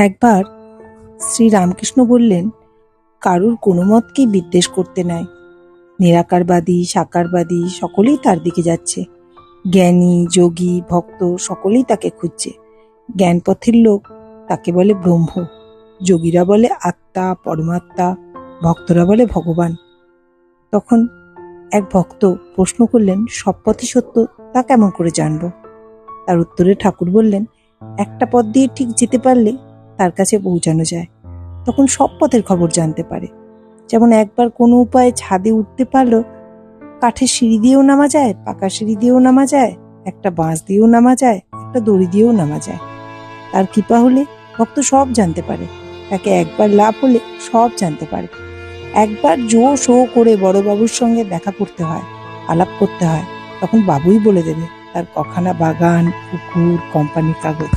একবার শ্রী রামকৃষ্ণ বললেন, কারুর কোনো মতকেই বিদ্বেষ করতে নাই। নিরাকারবাদী সাকারবাদী সকলেই তার দিকে যাচ্ছে। জ্ঞানী যোগী ভক্ত সকলেই তাকে খুঁজছে। জ্ঞানপথের লোক তাকে বলে ব্রহ্ম, যোগীরা বলে আত্মা পরমাত্মা, ভক্তরা বলে ভগবান। তখন এক ভক্ত প্রশ্ন করলেন, সব পথই সত্য তা কেমন করে জানবো? তার উত্তরে ঠাকুর বললেন, একটা পথ দিয়ে ঠিক যেতে পারলে তার কাছে পৌঁছানো যায়, তখন সব পথের খবর জানতে পারে। যেমন একবার কোনো উপায়ে ছাদে উঠতে পারলো, কাঠের সিঁড়ি দিয়েও নামা যায়, পাকা সিঁড়ি দিয়েও নামা যায়, একটা বাঁশ দিয়েও নামা যায়, একটা দড়ি দিয়েও নামা যায়। তার কৃপা হলে ভক্ত সব জানতে পারে। তাকে একবার লাভ হলে সব জানতে পারে। একবার জো শো করে বড়বাবুর সঙ্গে দেখা করতে হয়, আলাপ করতে হয়, তখন বাবুই বলে দেবে তার কখানা বাগান, পুকুর, কোম্পানির কাগজ।